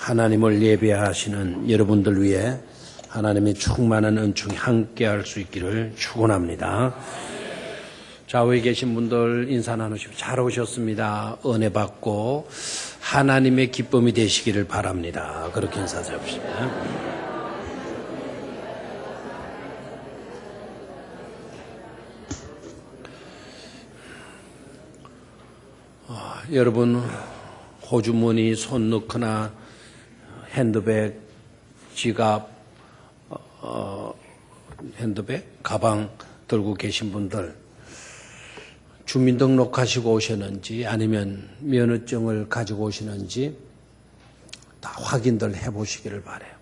하나님을 예배하시는 여러분들 위해 하나님의 충만한 은총이 함께할 수 있기를 축원합니다. 좌우에 계신 분들 인사 나누시고 잘 오셨습니다. 은혜 받고 하나님의 기쁨이 되시기를 바랍니다. 그렇게 인사드립시다. 여러분 호주머니 손 넣거나 핸드백, 지갑, 핸드백, 가방 들고 계신 분들 주민등록 하시고 오셨는지 아니면 면허증을 가지고 오시는지 다 확인들 해보시기를 바라요.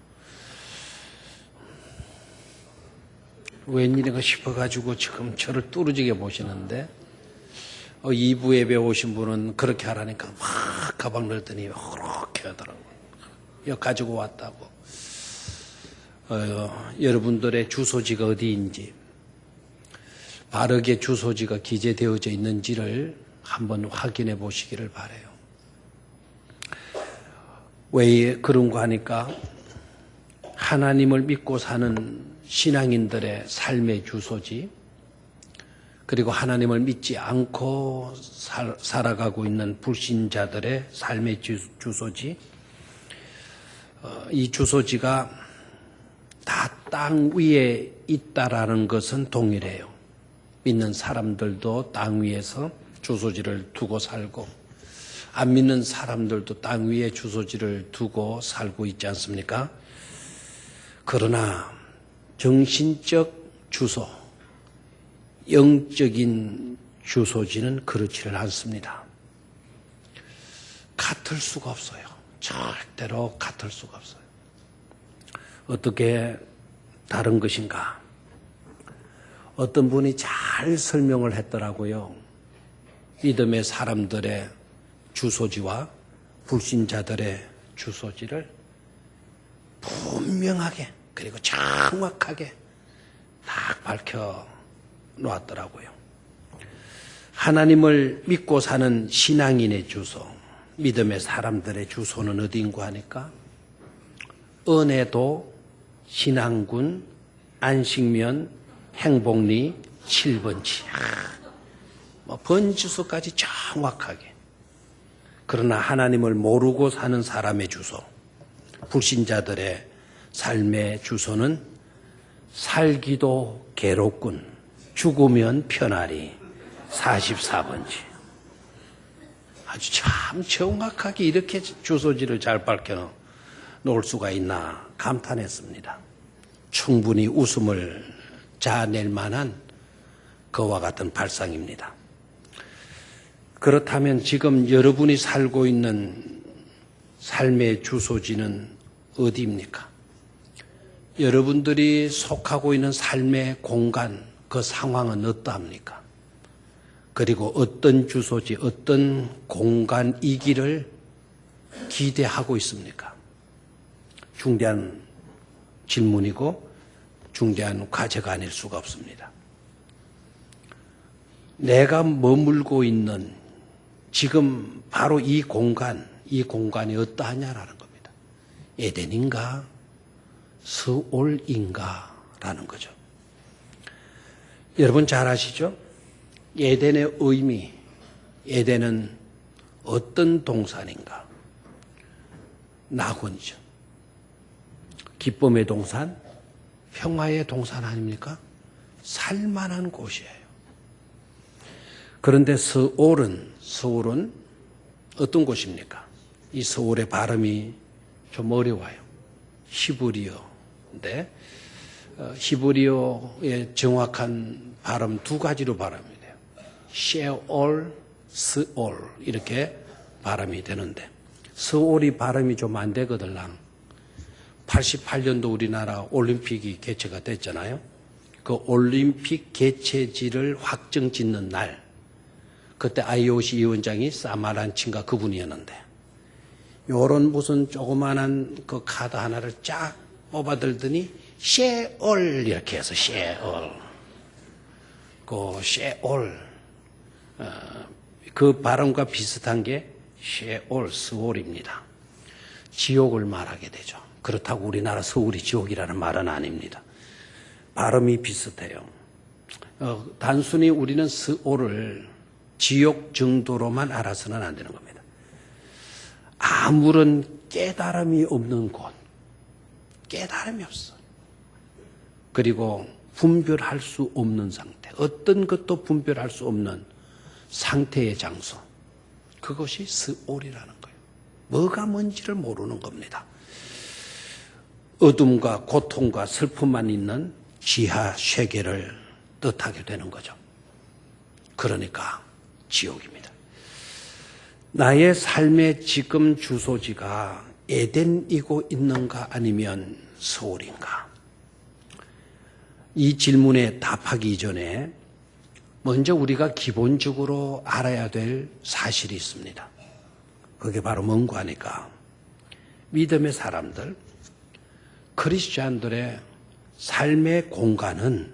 웬일인가 싶어가지고 지금 저를 뚫어지게 보시는데 2부 예배 오신 분은 그렇게 하라니까 막 가방 넣더니 그렇게 하더라고요. 이거 가지고 왔다고. 여러분들의 주소지가 어디인지, 바르게 주소지가 기재되어져 있는지를 한번 확인해 보시기를 바라요. 왜 그런가 하니까 하나님을 믿고 사는 신앙인들의 삶의 주소지, 그리고 하나님을 믿지 않고 살아가고 있는 불신자들의 삶의 주소지, 이 주소지가 다 땅 위에 있다라는 것은 동일해요. 믿는 사람들도 땅 위에서 주소지를 두고 살고, 안 믿는 사람들도 땅 위에 주소지를 두고 살고 있지 않습니까? 그러나 정신적 주소, 영적인 주소지는 그렇지를 않습니다. 같을 수가 없어요. 절대로 같을 수가 없어요. 어떻게 다른 것인가? 어떤 분이 잘 설명을 했더라고요. 믿음의 사람들의 주소지와 불신자들의 주소지를 분명하게 그리고 정확하게 딱 밝혀 놓았더라고요. 하나님을 믿고 사는 신앙인의 주소, 믿음의 사람들의 주소는 어디인가 하니까 은혜도 신앙군 안식면 행복리 7번지 번주소까지 정확하게. 그러나 하나님을 모르고 사는 사람의 주소, 불신자들의 삶의 주소는 살기도 괴롭군 죽으면 편하리 44번지. 아주 참 정확하게 이렇게 주소지를 잘 밝혀 놓을 수가 있나 감탄했습니다. 충분히 웃음을 자아낼 만한 그와 같은 발상입니다. 그렇다면 지금 여러분이 살고 있는 삶의 주소지는 어디입니까? 여러분들이 속하고 있는 삶의 공간, 그 상황은 어떠합니까? 그리고 어떤 주소지, 어떤 공간이기를 기대하고 있습니까? 중대한 질문이고 중대한 과제가 아닐 수가 없습니다. 내가 머물고 있는 지금 바로 이 공간이 어떠하냐라는 겁니다. 에덴인가? 스올인가? 라는 거죠. 여러분 잘 아시죠? 에덴의 의미, 에덴은 어떤 동산인가? 낙원이죠. 기쁨의 동산, 평화의 동산 아닙니까? 살만한 곳이에요. 그런데 스올은 어떤 곳입니까? 이 스올의 발음이 좀 어려워요. 히브리어인데 히브리어의 정확한 발음 두 가지로 발음이 돼요. 셰올, 스올 이렇게 발음이 되는데 스올이 발음이 좀 안 되거든요. 88년도 우리나라 올림픽이 개최가 됐잖아요. 그 올림픽 개최지를 확정 짓는 날, 그때 IOC 위원장이 사마란친가 그분이었는데, 요런 무슨 조그만한 그 카드 하나를 쫙 뽑아들더니 셰올 이렇게 해서 셰올, 그 셰올, 그 발음과 비슷한 게 셰올, 스올입니다. 지옥을 말하게 되죠. 그렇다고 우리나라 서울이 지옥이라는 말은 아닙니다. 발음이 비슷해요. 단순히 우리는 스올을 지옥 정도로만 알아서는 안 되는 겁니다. 아무런 깨달음이 없는 곳, 깨달음이 없어. 그리고 분별할 수 없는 상태, 어떤 것도 분별할 수 없는 상태의 장소, 그것이 스올이라는 거예요. 뭐가 뭔지를 모르는 겁니다. 어둠과 고통과 슬픔만 있는 지하 세계를 뜻하게 되는 거죠. 그러니까 지옥입니다. 나의 삶의 지금 주소지가 에덴이고 있는가 아니면 스올인가? 이 질문에 답하기 전에 먼저 우리가 기본적으로 알아야 될 사실이 있습니다. 그게 바로 뭔가 하니까 믿음의 사람들, 크리스찬들의 삶의 공간은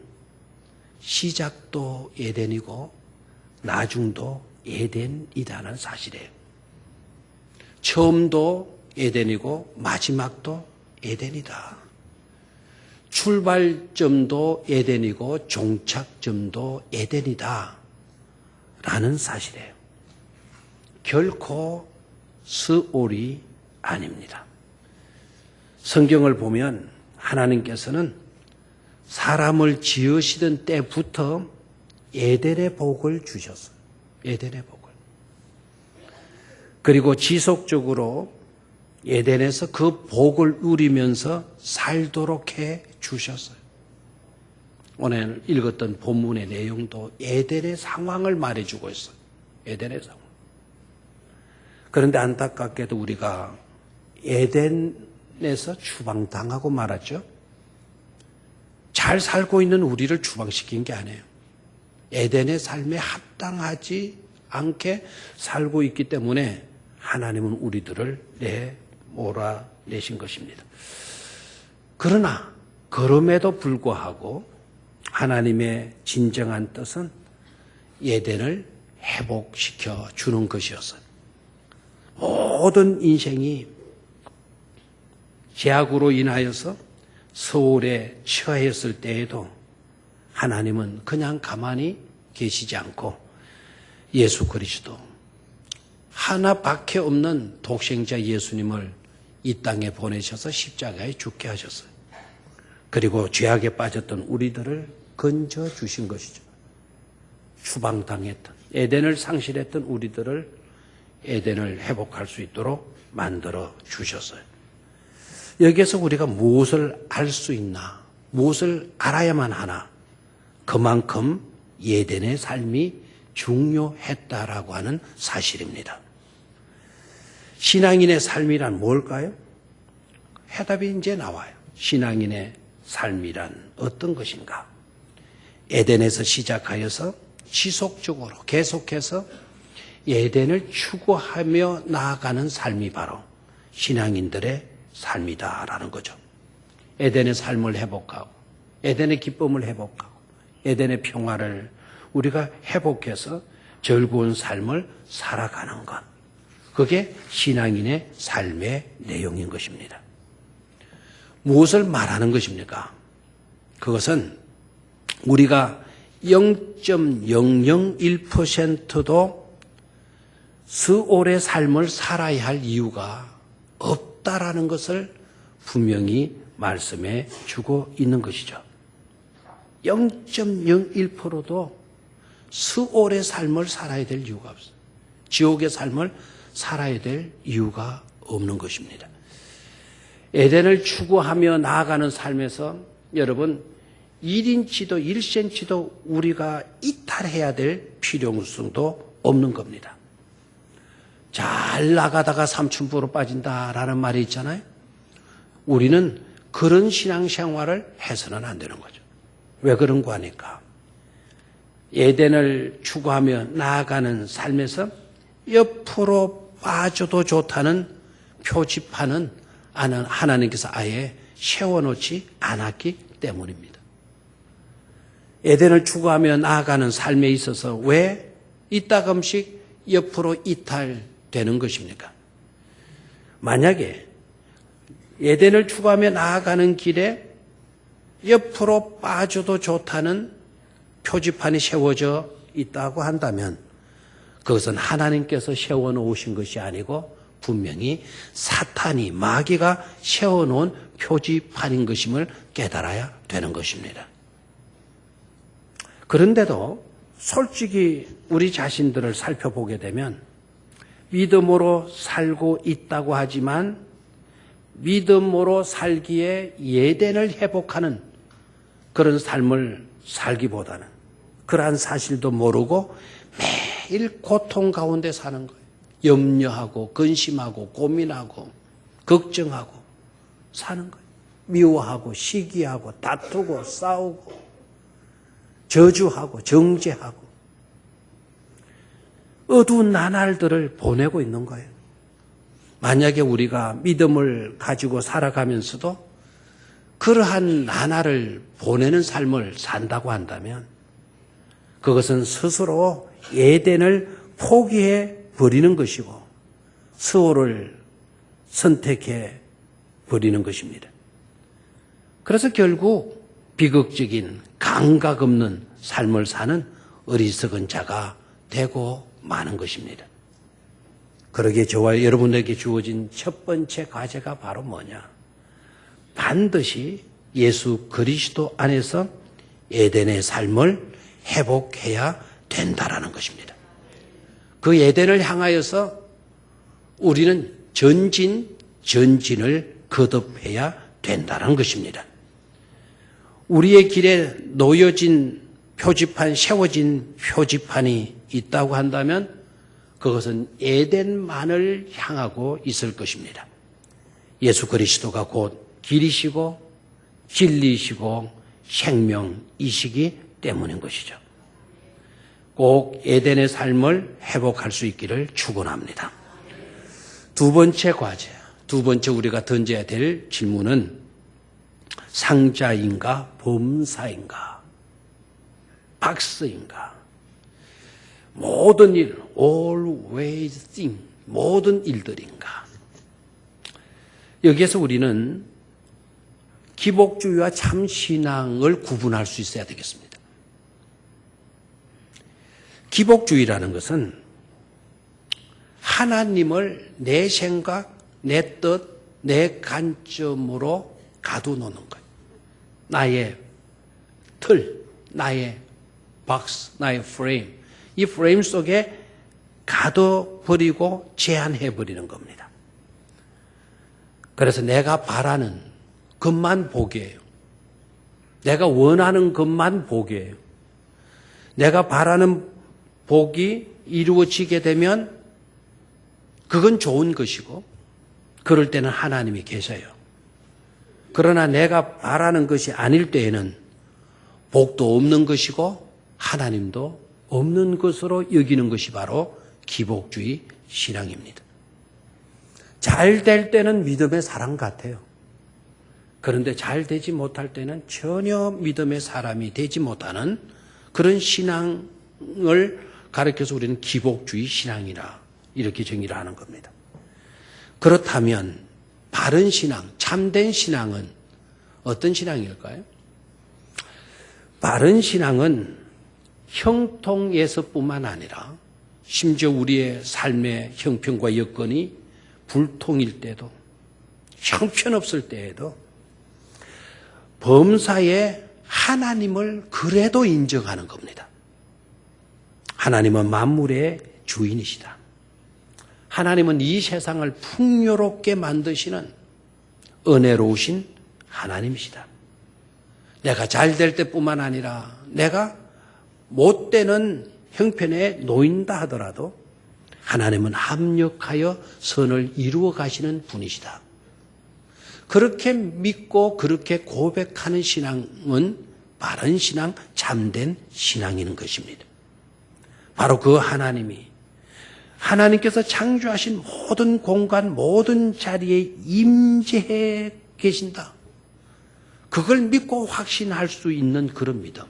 시작도 에덴이고 나중도 에덴이라는 사실이에요. 처음도 에덴이고 마지막도 에덴이다. 출발점도 에덴이고 종착점도 에덴이다 라는 사실이에요. 결코 스올이 아닙니다. 성경을 보면 하나님께서는 사람을 지으시던 때부터 에덴의 복을 주셨어요. 에덴의 복을. 그리고 지속적으로 에덴에서 그 복을 누리면서 살도록 해 주셨어요. 오늘 읽었던 본문의 내용도 에덴의 상황을 말해주고 있어요. 에덴의 상황. 그런데 안타깝게도 우리가 에덴에서 추방당하고 말았죠. 잘 살고 있는 우리를 추방시킨 게 아니에요. 에덴의 삶에 합당하지 않게 살고 있기 때문에 하나님은 우리들을 몰아내신 것입니다. 그러나 그럼에도 불구하고 하나님의 진정한 뜻은 에덴을 회복시켜 주는 것이었어요. 모든 인생이 죄악으로 인하여서 스올에 처했을 때에도 하나님은 그냥 가만히 계시지 않고 예수 그리스도 하나밖에 없는 독생자 예수님을 이 땅에 보내셔서 십자가에 죽게 하셨어요. 그리고 죄악에 빠졌던 우리들을 건져 주신 것이죠. 추방당했던 에덴을 상실했던 우리들을 에덴을 회복할 수 있도록 만들어 주셨어요. 여기에서 우리가 무엇을 알 수 있나, 무엇을 알아야만 하나, 그만큼 에덴의 삶이 중요했다라고 하는 사실입니다. 신앙인의 삶이란 뭘까요? 해답이 이제 나와요. 신앙인의 삶이란 어떤 것인가? 에덴에서 시작하여서 지속적으로 계속해서 에덴을 추구하며 나아가는 삶이 바로 신앙인들의 삶이다라는 거죠. 에덴의 삶을 회복하고 에덴의 기쁨을 회복하고 에덴의 평화를 우리가 회복해서 즐거운 삶을 살아가는 것. 그게 신앙인의 삶의 내용인 것입니다. 무엇을 말하는 것입니까? 그것은 우리가 0.001%도 스올의 삶을 살아야 할 이유가 없다라는 것을 분명히 말씀해 주고 있는 것이죠. 0.01%도 스올의 삶을 살아야 될 이유가 없어요. 지옥의 삶을 살아야 될 이유가 없는 것입니다. 에덴을 추구하며 나아가는 삶에서 여러분 1인치도 1cm도 우리가 이탈해야 될 필요성도 없는 겁니다. 잘 나가다가 삼천포로 빠진다라는 말이 있잖아요. 우리는 그런 신앙생활을 해서는 안 되는 거죠. 왜 그런가 하니까 에덴을 추구하며 나아가는 삶에서 옆으로 빠져도 좋다는 표지판은 하나님께서 아예 세워놓지 않았기 때문입니다. 에덴을 추구하며 나아가는 삶에 있어서 왜 이따금씩 옆으로 이탈되는 것입니까? 만약에 에덴을 추구하며 나아가는 길에 옆으로 빠져도 좋다는 표지판이 세워져 있다고 한다면 그것은 하나님께서 세워놓으신 것이 아니고 분명히 사탄이 마귀가 세워놓은 표지판인 것임을 깨달아야 되는 것입니다. 그런데도 솔직히 우리 자신들을 살펴보게 되면 믿음으로 살고 있다고 하지만 믿음으로 살기에 에덴을 회복하는 그런 삶을 살기보다는 그러한 사실도 모르고 매일 고통 가운데 사는 거예요. 염려하고 근심하고 고민하고 걱정하고 사는 거예요. 미워하고 시기하고 다투고 싸우고 저주하고 정죄하고 어두운 나날들을 보내고 있는 거예요. 만약에 우리가 믿음을 가지고 살아가면서도 그러한 나날을 보내는 삶을 산다고 한다면 그것은 스스로 에덴을 포기해 버리는 것이고 스오를 선택해 버리는 것입니다. 그래서 결국 비극적인 감각 없는 삶을 사는 어리석은 자가 되고 마는 것입니다. 그러기에 저와 여러분에게 주어진 첫 번째 과제가 바로 뭐냐? 반드시 예수 그리스도 안에서 에덴의 삶을 회복해야 된다라는 것입니다. 그 에덴을 향하여서 우리는 전진을 거듭해야 된다는 것입니다. 우리의 길에 놓여진 표지판, 세워진 표지판이 있다고 한다면 그것은 에덴만을 향하고 있을 것입니다. 예수 그리스도가 곧 길이시고 진리시고 생명이시기 때문인 것이죠. 꼭 에덴의 삶을 회복할 수 있기를 축원합니다. 두 번째 과제, 두 번째 우리가 던져야 될 질문은 상자인가 범사인가 박스인가 모든 일, always thing, 모든 일들인가. 여기에서 우리는 기복주의와 참신앙을 구분할 수 있어야 되겠습니다. 기복주의라는 것은 하나님을 내 생각, 내 뜻, 내 관점으로 가둬놓는 거예요. 나의 틀, 나의 박스, 나의 프레임, 이 프레임 속에 가둬버리고 제한해버리는 겁니다. 그래서 내가 바라는 것만 보게 해요. 내가 원하는 것만 보게 해요. 내가 바라는 복이 이루어지게 되면 그건 좋은 것이고 그럴 때는 하나님이 계셔요. 그러나 내가 바라는 것이 아닐 때에는 복도 없는 것이고 하나님도 없는 것으로 여기는 것이 바로 기복주의 신앙입니다. 잘 될 때는 믿음의 사람 같아요. 그런데 잘 되지 못할 때는 전혀 믿음의 사람이 되지 못하는 그런 신앙을 가르쳐서 우리는 기복주의 신앙이라 이렇게 정의를 하는 겁니다. 그렇다면 바른 신앙, 참된 신앙은 어떤 신앙일까요? 바른 신앙은 형통에서뿐만 아니라 심지어 우리의 삶의 형편과 여건이 불통일 때도 형편없을 때에도 범사에 하나님을 그래도 인정하는 겁니다. 하나님은 만물의 주인이시다. 하나님은 이 세상을 풍요롭게 만드시는 은혜로우신 하나님이시다. 내가 잘 될 때뿐만 아니라 내가 못 되는 형편에 놓인다 하더라도 하나님은 합력하여 선을 이루어 가시는 분이시다. 그렇게 믿고 그렇게 고백하는 신앙은 바른 신앙, 참된 신앙인 것입니다. 바로 그 하나님께서 창조하신 모든 공간, 모든 자리에 임재해 계신다. 그걸 믿고 확신할 수 있는 그런 믿음.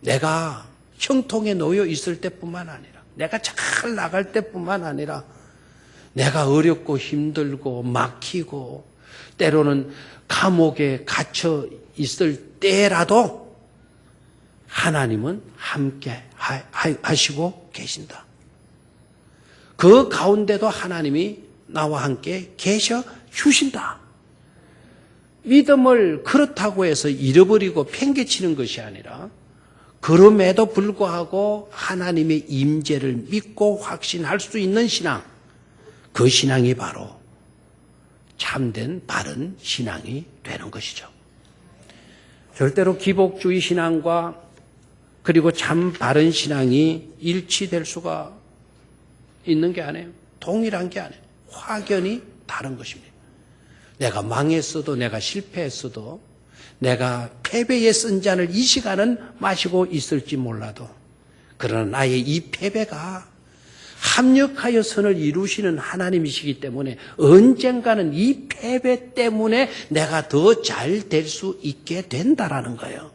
내가 형통에 놓여 있을 때뿐만 아니라 내가 잘 나갈 때뿐만 아니라 내가 어렵고 힘들고 막히고 때로는 감옥에 갇혀 있을 때라도 하나님은 함께 하시고 계신다. 그 가운데도 하나님이 나와 함께 계셔 주신다. 믿음을 그렇다고 해서 잃어버리고 팽개치는 것이 아니라 그럼에도 불구하고 하나님의 임재를 믿고 확신할 수 있는 신앙, 그 신앙이 바로 참된 바른 신앙이 되는 것이죠. 절대로 기복주의 신앙과 그리고 참 바른 신앙이 일치될 수가 있는 게 아니에요. 동일한 게 아니에요. 확연히 다른 것입니다. 내가 망했어도 내가 실패했어도 내가 패배의 쓴 잔을 이 시간은 마시고 있을지 몰라도 그러나 나의 이 패배가 합력하여 선을 이루시는 하나님이시기 때문에 언젠가는 이 패배 때문에 내가 더 잘 될 수 있게 된다라는 거예요.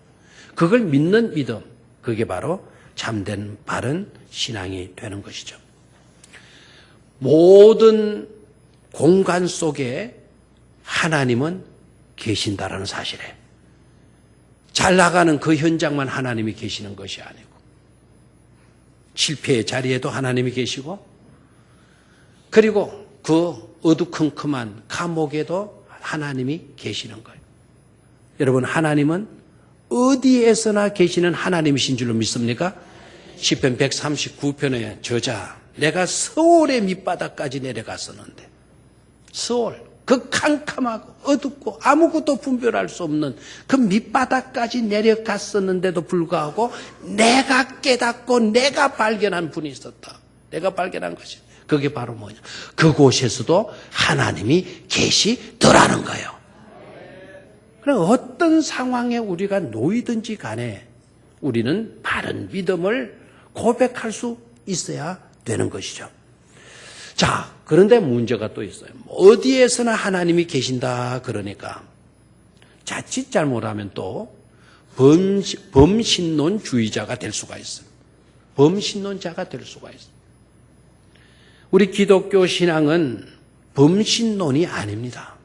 그걸 믿는 믿음, 그게 바로 참된 바른 신앙이 되는 것이죠. 모든 공간 속에 하나님은 계신다라는 사실에 잘 나가는 그 현장만 하나님이 계시는 것이 아니고 실패의 자리에도 하나님이 계시고 그리고 그 어두컴컴한 감옥에도 하나님이 계시는 거예요. 여러분, 하나님은 어디에서나 계시는 하나님이신 줄로 믿습니까? 시편 139편의 저자, 내가 서울의 밑바닥까지 내려갔었는데 서울 그 캄캄하고 어둡고 아무것도 분별할 수 없는 그 밑바닥까지 내려갔었는데도 불구하고 내가 깨닫고 내가 발견한 분이 있었다. 내가 발견한 것이 그게 바로 뭐냐? 그곳에서도 하나님이 계시더라는 거예요. 그럼 어떤 상황에 우리가 놓이든지 간에 우리는 바른 믿음을 고백할 수 있어야 되는 것이죠. 자, 그런데 문제가 또 있어요. 어디에서나 하나님이 계신다 그러니까 자칫 잘못하면 또 범신론주의자가 될 수가 있어요. 범신론자가 될 수가 있어요. 우리 기독교 신앙은 범신론이 아닙니다.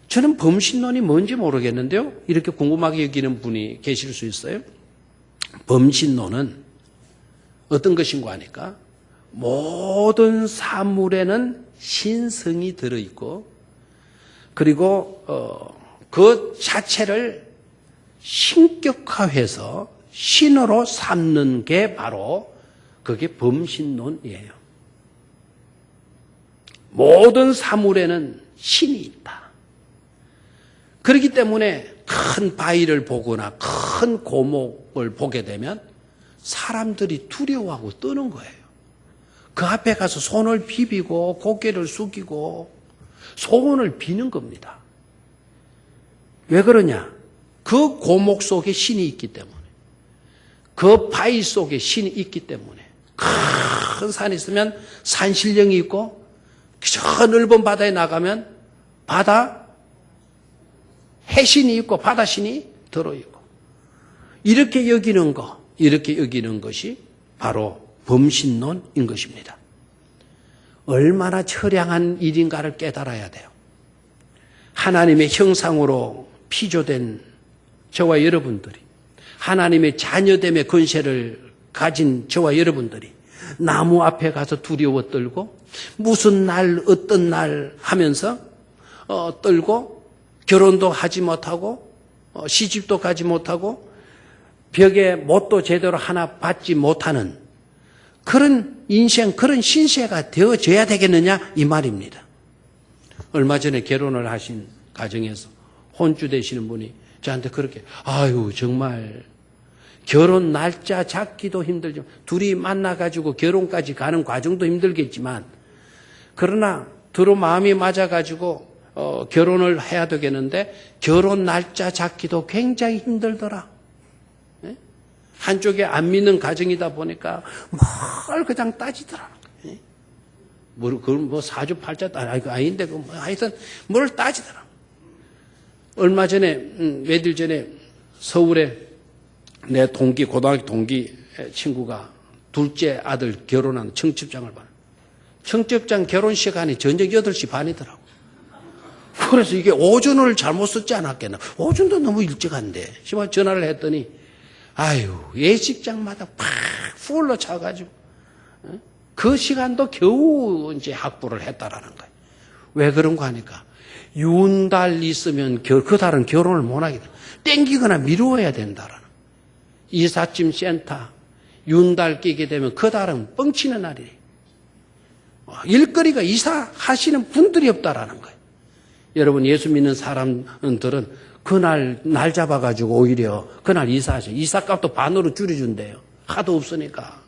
저는 범신론이 뭔지 모르겠는데요. 이렇게 궁금하게 여기는 분이 계실 수 있어요. 범신론은 어떤 것인가 하니까 모든 사물에는 신성이 들어있고 그리고 그 자체를 신격화해서 신으로 삼는 게 바로 그게 범신론이에요. 모든 사물에는 신이 있다. 그렇기 때문에 큰 바위를 보거나 큰 고목을 보게 되면 사람들이 두려워하고 떠는 거예요. 그 앞에 가서 손을 비비고 고개를 숙이고 소원을 비는 겁니다. 왜 그러냐? 그 고목 속에 신이 있기 때문에, 그 바위 속에 신이 있기 때문에, 큰 산이 있으면 산신령이 있고 저 넓은 바다에 나가면 바다 해신이 있고 바다신이 들어있고 이렇게 여기는 것이 바로 범신론인 것입니다. 얼마나 처량한 일인가를 깨달아야 돼요. 하나님의 형상으로 피조된 저와 여러분들이, 하나님의 자녀됨의 권세를 가진 저와 여러분들이 나무 앞에 가서 두려워 떨고 무슨 날 어떤 날 하면서 떨고 결혼도 하지 못하고 시집도 가지 못하고 벽에 못도 제대로 하나 받지 못하는 그런 인생, 그런 신세가 되어져야 되겠느냐 이 말입니다. 얼마 전에 결혼을 하신 가정에서 혼주 되시는 분이 저한테 그렇게 아유 정말 결혼 날짜 잡기도 힘들지만 둘이 만나가지고 결혼까지 가는 과정도 힘들겠지만 그러나 서로 마음이 맞아가지고 결혼을 해야 되겠는데 결혼 날짜 잡기도 굉장히 힘들더라. 한쪽에 안 믿는 가정이다 보니까 뭘 그냥 따지더라. 뭐 사주팔자 아닌데 하여튼 뭘 따지더라. 얼마 전에 며칠 전에 서울에 내 고등학교 동기 친구가 둘째 아들 결혼한 청첩장을 봐. 청첩장 결혼 시간이 저녁 8시 반이더라고. 그래서 이게 오전을 잘못 썼지 않았겠나. 오전도 너무 일찍 한대. 심한 전화를 했더니 아유, 예식장마다 팍 풀로 차가지고 그 시간도 겨우 이제 확보를 했다라는 거예요. 왜 그런 거 하니까 윤달 있으면 그 달은 결혼을 못 하게 돼. 땡기거나 미루어야 된다라는. 이삿짐 센터 윤달 끼게 되면 그 달은 뻥치는 날이래. 일거리가 이사하시는 분들이 없다라는 거예요. 여러분, 예수 믿는 사람들은 그날 날 잡아가지고 오히려 그날 이사하셔. 이사값도 반으로 줄여준대요. 하도 없으니까.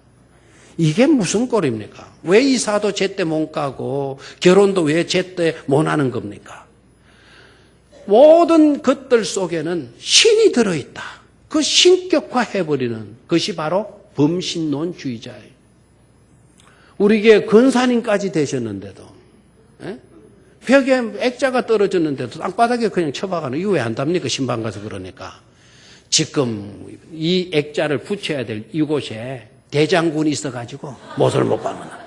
이게 무슨 꼴입니까? 왜 이사도 제때 못 가고 결혼도 왜 제때 못 하는 겁니까? 모든 것들 속에는 신이 들어있다. 그 신격화해버리는 것이 바로 범신론주의자예요. 우리에게 권사님까지 되셨는데도, 벽에 액자가 떨어졌는데도 땅바닥에 그냥 쳐박아는 이거 왜 한답니까? 신방 가서 그러니까. 지금 이 액자를 붙여야 될 이곳에 대장군이 있어가지고 못을 못 박는 거예요.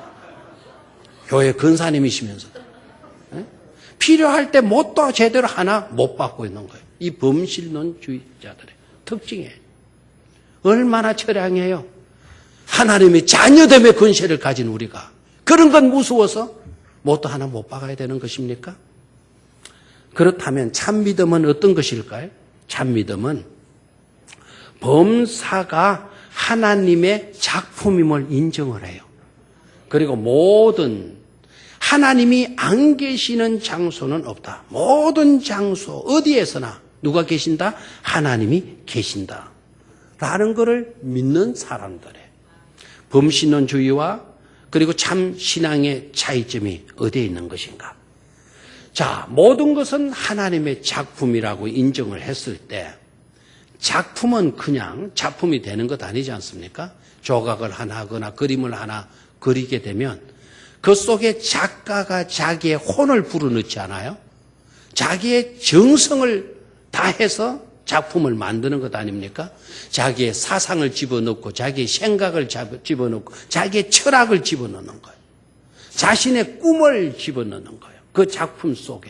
교회 권사님이시면서도. 필요할 때 못도 제대로 하나 못 받고 있는 거예요. 이 범신론주의자들의 특징이에요. 얼마나 처량해요. 하나님의 자녀됨의 권세를 가진 우리가 그런 건 무서워서 못도 하나 못 박아야 되는 것입니까? 그렇다면 참믿음은 어떤 것일까요? 참믿음은 범사가 하나님의 작품임을 인정을 해요. 그리고 모든 하나님이 안 계시는 장소는 없다. 모든 장소 어디에서나 누가 계신다? 하나님이 계신다. 라는 것을 믿는 사람들의 범신론주의와 그리고 참 신앙의 차이점이 어디에 있는 것인가? 자, 모든 것은 하나님의 작품이라고 인정을 했을 때 작품은 그냥 작품이 되는 것 아니지 않습니까? 조각을 하나 하거나 그림을 하나 그리게 되면 그 속에 작가가 자기의 혼을 불어넣지 않아요? 자기의 정성을 다해서 작품을 만드는 것 아닙니까? 자기의 사상을 집어넣고 자기의 생각을 집어넣고 자기의 철학을 집어넣는 거예요. 자신의 꿈을 집어넣는 거예요. 그 작품 속에.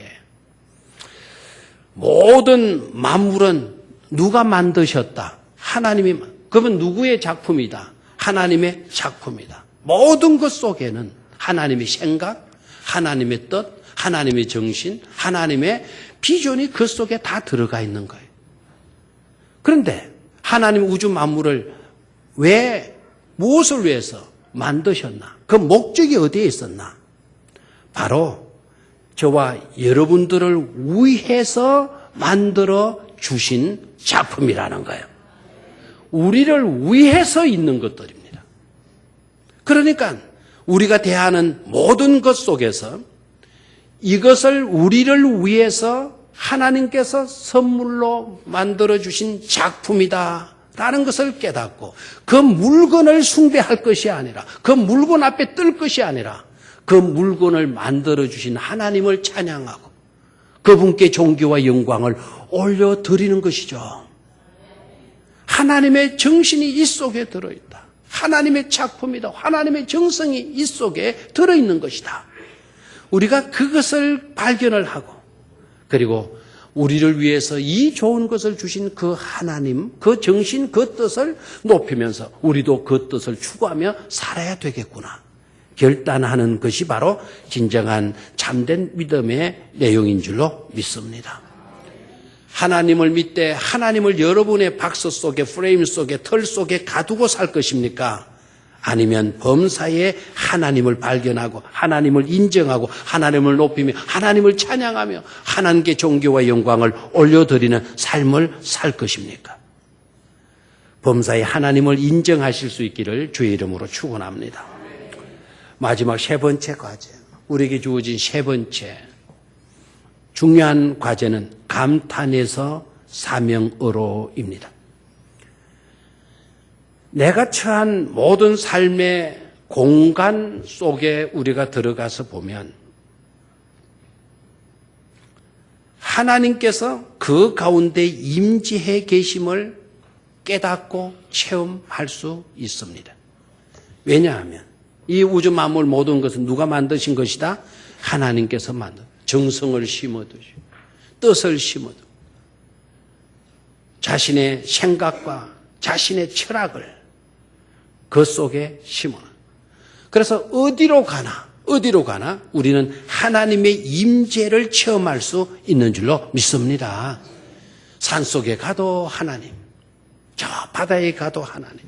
모든 만물은 누가 만드셨다? 하나님이. 그러면 누구의 작품이다? 하나님의 작품이다. 모든 것 속에는 하나님의 생각, 하나님의 뜻, 하나님의 정신, 하나님의 비전이 그 속에 다 들어가 있는 거예요. 그런데 하나님 우주 만물을 왜, 무엇을 위해서 만드셨나? 그 목적이 어디에 있었나? 바로 저와 여러분들을 위해서 만들어 주신 작품이라는 거예요. 우리를 위해서 있는 것들입니다. 그러니까 우리가 대하는 모든 것 속에서 이것을 우리를 위해서 하나님께서 선물로 만들어주신 작품이다 라는 것을 깨닫고 그 물건을 숭배할 것이 아니라 그 물건 앞에 뜰 것이 아니라 그 물건을 만들어주신 하나님을 찬양하고 그분께 존귀와 영광을 올려드리는 것이죠. 하나님의 정신이 이 속에 들어있다. 하나님의 작품이다. 하나님의 정성이 이 속에 들어있는 것이다. 우리가 그것을 발견을 하고 그리고 우리를 위해서 이 좋은 것을 주신 그 하나님, 그 정신, 그 뜻을 높이면서 우리도 그 뜻을 추구하며 살아야 되겠구나. 결단하는 것이 바로 진정한 참된 믿음의 내용인 줄로 믿습니다. 하나님을 믿되 하나님을 여러분의 박스 속에, 프레임 속에, 틀 속에 가두고 살 것입니까? 아니면 범사에 하나님을 발견하고 하나님을 인정하고 하나님을 높이며 하나님을 찬양하며 하나님께 존귀와 영광을 올려드리는 삶을 살 것입니까? 범사에 하나님을 인정하실 수 있기를 주의 이름으로 축원합니다. 마지막 세 번째 과제, 우리에게 주어진 세 번째 중요한 과제는 감탄에서 사명으로입니다. 내가 처한 모든 삶의 공간 속에 우리가 들어가서 보면 하나님께서 그 가운데 임재해 계심을 깨닫고 체험할 수 있습니다. 왜냐하면 이 우주 만물 모든 것은 누가 만드신 것이다? 하나님께서 만든. 정성을 심어두시, 뜻을 심어두, 자신의 생각과 자신의 철학을 그 속에 심어. 그래서 어디로 가나 우리는 하나님의 임재를 체험할 수 있는 줄로 믿습니다. 산속에 가도 하나님, 저 바다에 가도 하나님,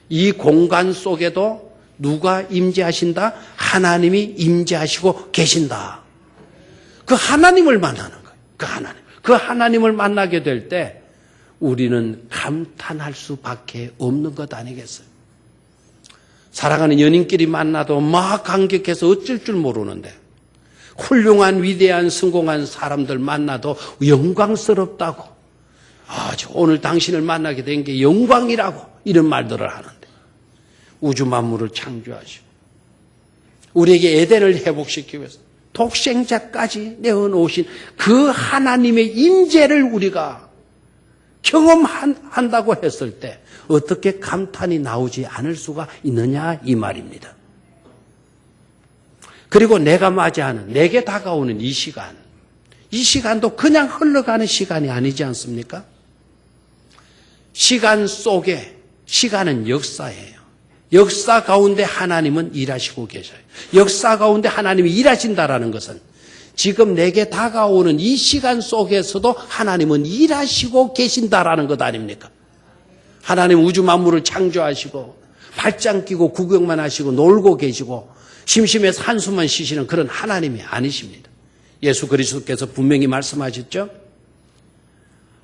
이 공간 속에도 누가 임재하신다? 하나님이 임재하시고 계신다. 그 하나님을 만나는 거예요. 그 하나님을 만나게 될 때 우리는 감탄할 수밖에 없는 것 아니겠어요? 사랑하는 연인끼리 만나도 막 감격해서 어쩔 줄 모르는데, 훌륭한 위대한 성공한 사람들 만나도 영광스럽다고, 오늘 당신을 만나게 된 게 영광이라고 이런 말들을 하는데, 우주 만물을 창조하시고 우리에게 에덴을 회복시키기 위해서 독생자까지 내어놓으신 그 하나님의 임재를 우리가 경험한다고 했을 때 어떻게 감탄이 나오지 않을 수가 있느냐 이 말입니다. 그리고 내가 맞이하는, 내게 다가오는 이 시간도 그냥 흘러가는 시간이 아니지 않습니까? 시간 속에, 시간은 역사예요. 역사 가운데 하나님은 일하시고 계셔요. 역사 가운데 하나님이 일하신다라는 것은 지금 내게 다가오는 이 시간 속에서도 하나님은 일하시고 계신다라는 것 아닙니까? 하나님 우주 만물을 창조하시고 발장 끼고 구경만 하시고 놀고 계시고 심심해서 한숨만 쉬시는 그런 하나님이 아니십니다. 예수 그리스도께서 분명히 말씀하셨죠?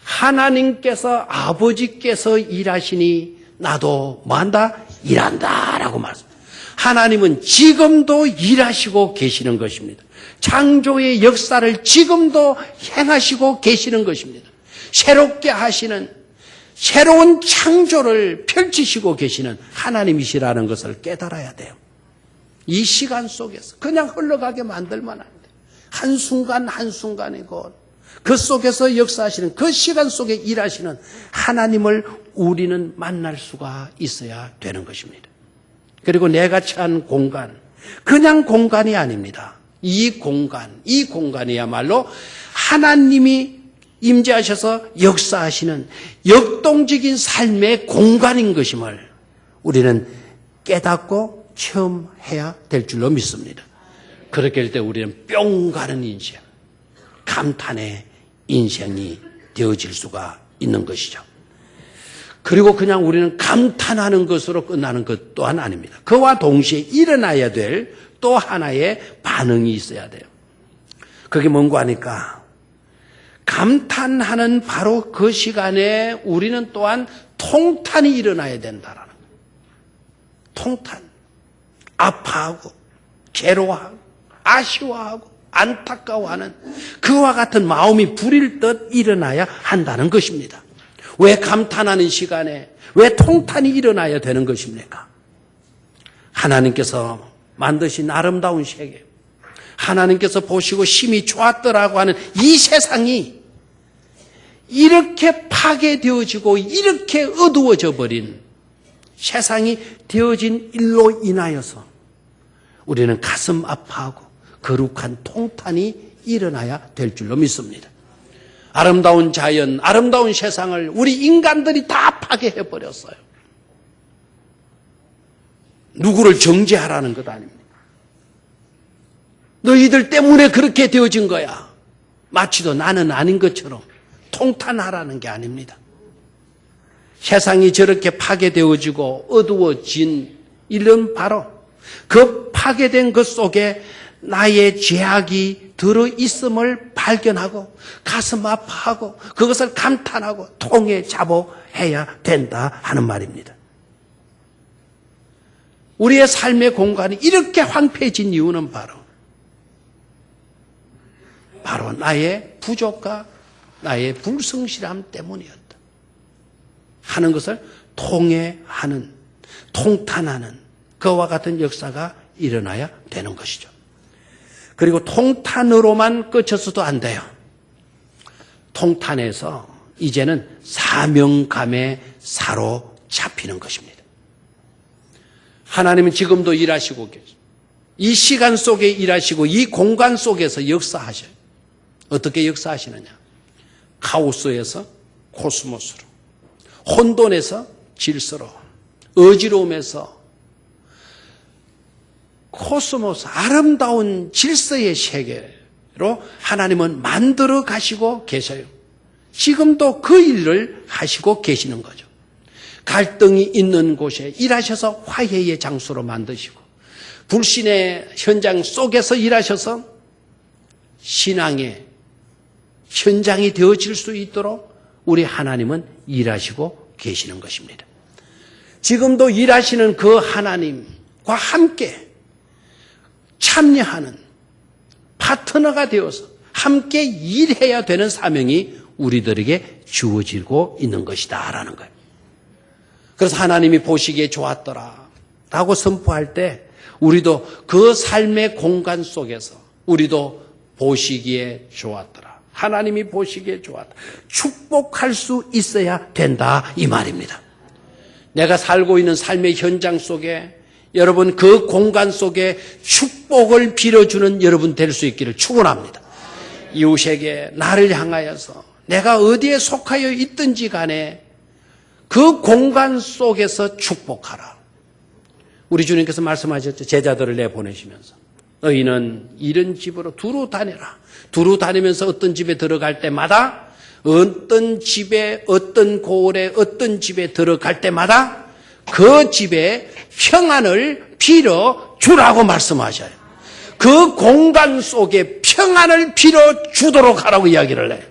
하나님께서, 아버지께서 일하시니 나도 뭐한다? 일한다라고 말씀합니다. 하나님은 지금도 일하시고 계시는 것입니다. 창조의 역사를 지금도 행하시고 계시는 것입니다. 새롭게 하시는, 새로운 창조를 펼치시고 계시는 하나님이시라는 것을 깨달아야 돼요. 이 시간 속에서 그냥 흘러가게 만들면 안 돼요. 한순간 한순간이고 그 속에서 역사하시는, 그 시간 속에 일하시는 하나님을 우리는 만날 수가 있어야 되는 것입니다. 그리고 내가 처한 공간, 그냥 공간이 아닙니다. 이 공간이야말로 하나님이 임재하셔서 역사하시는 역동적인 삶의 공간인 것임을 우리는 깨닫고 체험해야 될 줄로 믿습니다. 그렇게 될 때 우리는 뿅 가는 인생, 감탄의 인생이 되어질 수가 있는 것이죠. 그리고 그냥 우리는 감탄하는 것으로 끝나는 것 또한 아닙니다. 그와 동시에 일어나야 될 또 하나의 반응이 있어야 돼요. 그게 뭔가 하니까 감탄하는 바로 그 시간에 우리는 또한 통탄이 일어나야 된다라는 거예요. 통탄. 아파하고 괴로워하고 아쉬워하고 안타까워하는 그와 같은 마음이 불일 듯 일어나야 한다는 것입니다. 왜 감탄하는 시간에 왜 통탄이 일어나야 되는 것입니까? 하나님께서 만드신 아름다운 세계, 하나님께서 보시고 심히 좋았더라고 하는 이 세상이 이렇게 파괴되어지고 이렇게 어두워져 버린 세상이 되어진 일로 인하여서 우리는 가슴 아파하고 거룩한 통탄이 일어나야 될 줄로 믿습니다. 아름다운 자연, 아름다운 세상을 우리 인간들이 다 파괴해버렸어요. 누구를 정죄하라는 것 아닙니다. 너희들 때문에 그렇게 되어진 거야. 마치도 나는 아닌 것처럼 통탄하라는 게 아닙니다. 세상이 저렇게 파괴되어지고 어두워진 일은 바로 그 파괴된 것 속에 나의 죄악이 들어있음을 발견하고 가슴 아파하고 그것을 감탄하고 통에 잡아해야 된다 하는 말입니다. 우리의 삶의 공간이 이렇게 황폐해진 이유는 바로 나의 부족과 나의 불성실함 때문이었다 하는 것을 통회하는, 통탄하는 그와 같은 역사가 일어나야 되는 것이죠. 그리고 통탄으로만 그쳐서도 안 돼요. 통탄에서 이제는 사명감에 사로잡히는 것입니다. 하나님은 지금도 일하시고 계세요. 이 시간 속에 일하시고 이 공간 속에서 역사하셔요. 어떻게 역사하시느냐? 카오스에서 코스모스로, 혼돈에서 질서로, 어지러움에서 코스모스, 아름다운 질서의 세계로 하나님은 만들어 가시고 계셔요. 지금도 그 일을 하시고 계시는 거죠. 갈등이 있는 곳에 일하셔서 화해의 장소로 만드시고, 불신의 현장 속에서 일하셔서 신앙의 현장이 되어질 수 있도록 우리 하나님은 일하시고 계시는 것입니다. 지금도 일하시는 그 하나님과 함께 참여하는 파트너가 되어서 함께 일해야 되는 사명이 우리들에게 주어지고 있는 것이다라는 거예요. 그래서 하나님이 보시기에 좋았더라 라고 선포할 때 우리도 그 삶의 공간 속에서 우리도 보시기에 좋았더라, 하나님이 보시기에 좋았다, 축복할 수 있어야 된다 이 말입니다. 내가 살고 있는 삶의 현장 속에 여러분 그 공간 속에 축복을 빌어주는 여러분 될 수 있기를 축원합니다. 이웃에게 나를 향하여서 내가 어디에 속하여 있든지 간에 그 공간 속에서 축복하라. 우리 주님께서 말씀하셨죠. 제자들을 내보내시면서 너희는 이런 집으로 두루 다녀라. 두루 다니면서 어떤 집에 들어갈 때마다, 어떤 집에, 어떤 고을에, 어떤 집에 들어갈 때마다 그 집에 평안을 빌어 주라고 말씀하셔요. 그 공간 속에 평안을 빌어 주도록 하라고 이야기를 해요.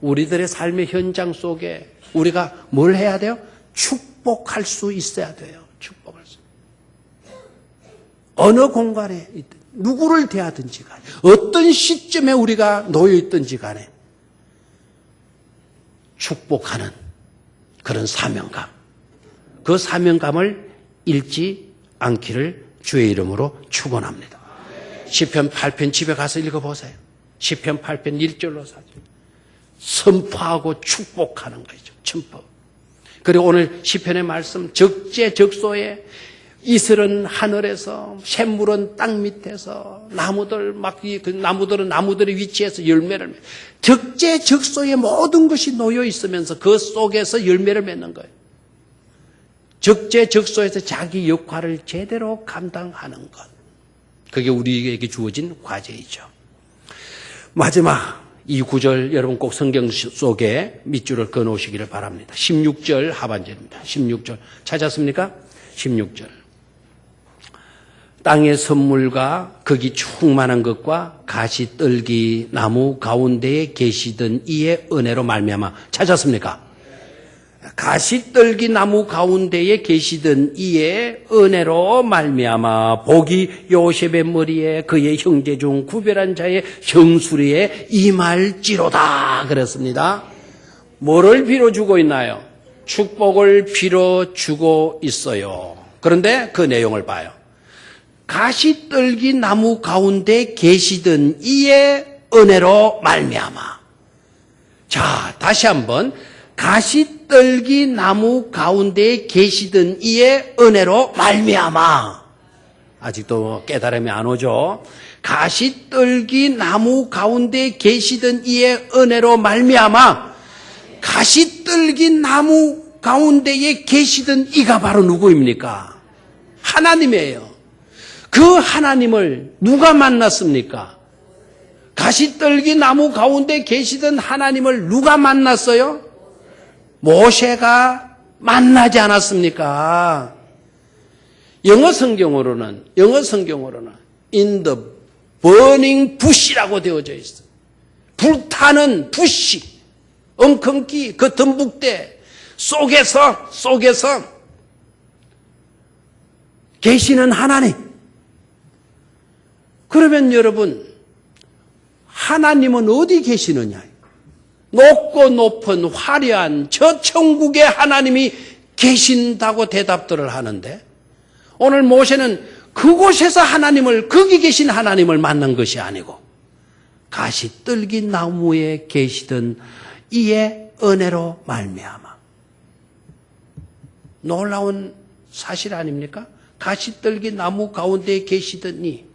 우리들의 삶의 현장 속에 우리가 뭘 해야 돼요? 축복할 수 있어야 돼요. 축복할 수. 어느 공간에 있든, 누구를 대하든지 간에, 어떤 시점에 우리가 놓여 있든지 간에 축복하는 그런 사명감, 그 사명감을 잃지 않기를 주의 이름으로 축원합니다. 시편 8편 집에 가서 읽어보세요. 시편 8편 1절로 4절. 선포하고 축복하는 거죠. 선포. 그리고 오늘 시편의 말씀, 적재적소에 이슬은 하늘에서, 샘물은 땅 밑에서, 나무들 막 그 나무들은 나무들의 위치에서 열매를 적재적소에 모든 것이 놓여 있으면서 그 속에서 열매를 맺는 거예요. 적재적소에서 자기 역할을 제대로 감당하는 것. 그게 우리에게 주어진 과제이죠. 마지막 이 구절 여러분 꼭 성경 속에 밑줄을 그어놓으시기를 바랍니다. 16절 하반절입니다. 16절 찾았습니까? 16절. 땅의 선물과 거기 충만한 것과 가시떨기 나무 가운데에 계시던 이의 은혜로 말미암아. 찾았습니까? 가시떨기 나무 가운데에 계시던 이의 은혜로 말미암아 복이 요셉의 머리에 그의 형제 중 구별한 자의 정수리에 임할지로다 그랬습니다. 뭐를 빌어주고 있나요? 축복을 빌어주고 있어요. 그런데 그 내용을 봐요. 가시떨기 나무 가운데 계시던 이의 은혜로 말미암아. 자, 다시 한번 가시떨기 나무 가운데 계시던 이의 은혜로 말미암아. 아직도 깨달음이 안 오죠? 가시떨기 나무 가운데 계시던 이의 은혜로 말미암아. 가시떨기 나무 가운데에 계시던 이가 바로 누구입니까? 하나님이에요. 그 하나님을 누가 만났습니까? 가시떨기 나무 가운데 계시던 하나님을 누가 만났어요? 모세가 만나지 않았습니까? 영어 성경으로는 in the burning bush이라고 되어져 있어요. 불타는 부시, 엉겅기, 그 덤북대 속에서 계시는 하나님. 그러면 여러분, 하나님은 어디 계시느냐? 높고 높은 화려한 저 천국에 하나님이 계신다고 대답들을 하는데, 오늘 모세는 그곳에서 하나님을, 거기 계신 하나님을 만난 것이 아니고 가시떨기 나무에 계시던 이의 은혜로 말미암아. 놀라운 사실 아닙니까? 가시떨기 나무 가운데 계시더니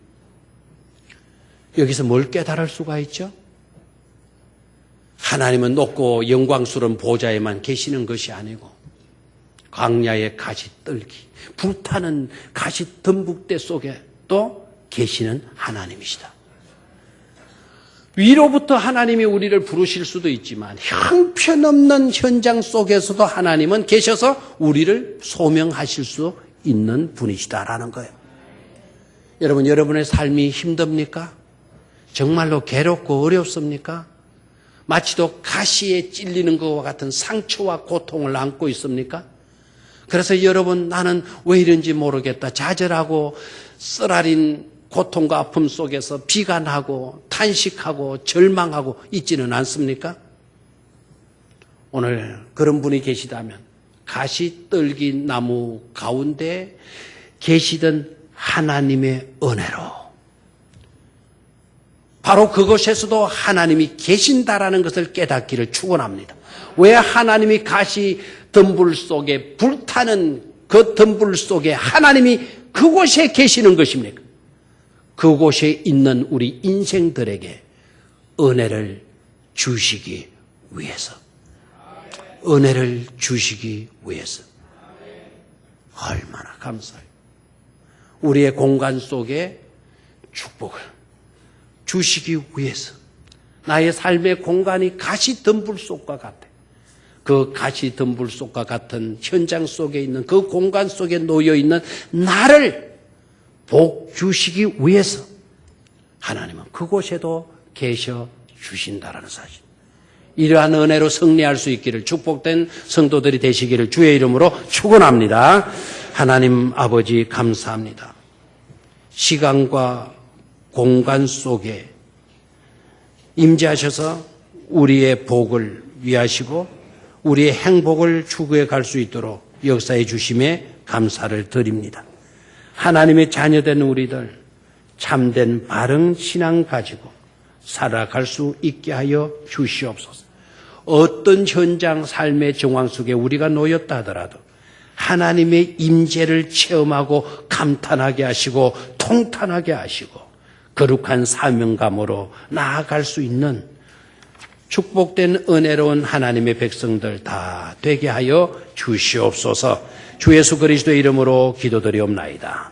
여기서 뭘 깨달을 수가 있죠? 하나님은 높고 영광스러운 보좌에만 계시는 것이 아니고 광야의 가시떨기, 불타는 가시덤불대 속에 또 계시는 하나님이시다. 위로부터 하나님이 우리를 부르실 수도 있지만 형편없는 현장 속에서도 하나님은 계셔서 우리를 소명하실 수 있는 분이시다라는 거예요. 여러분, 여러분의 삶이 힘듭니까? 정말로 괴롭고 어렵습니까? 마치도 가시에 찔리는 것과 같은 상처와 고통을 안고 있습니까? 그래서 여러분, 나는 왜 이런지 모르겠다 좌절하고 쓰라린 고통과 아픔 속에서 비관하고 탄식하고 절망하고 있지는 않습니까? 오늘 그런 분이 계시다면 가시떨기 나무 가운데 계시던 하나님의 은혜로 바로 그곳에서도 하나님이 계신다라는 것을 깨닫기를 축원합니다. 왜 하나님이 가시 덤불 속에 불타는 그 덤불 속에 하나님이 그곳에 계시는 것입니까? 그곳에 있는 우리 인생들에게 은혜를 주시기 위해서. 은혜를 주시기 위해서. 얼마나 감사해요. 우리의 공간 속에 축복을 주시기 위해서. 나의 삶의 공간이 가시 덤불 속과 같아. 그 가시 덤불 속과 같은 현장 속에 있는 그 공간 속에 놓여 있는 나를 복 주시기 위해서 하나님은 그곳에도 계셔 주신다라는 사실. 이러한 은혜로 승리할 수 있기를 축복된 성도들이 되시기를 주의 이름으로 축원합니다. 하나님 아버지 감사합니다. 시간과 공간 속에 임재하셔서 우리의 복을 위하시고 우리의 행복을 추구해 갈 수 있도록 역사해 주심에 감사를 드립니다. 하나님의 자녀된 우리들 참된 바른 신앙 가지고 살아갈 수 있게 하여 주시옵소서. 어떤 현장 삶의 정황 속에 우리가 놓였다 하더라도 하나님의 임재를 체험하고 감탄하게 하시고 통탄하게 하시고 거룩한 사명감으로 나아갈 수 있는 축복된 은혜로운 하나님의 백성들 다 되게 하여 주시옵소서. 주 예수 그리스도의 이름으로 기도드리옵나이다.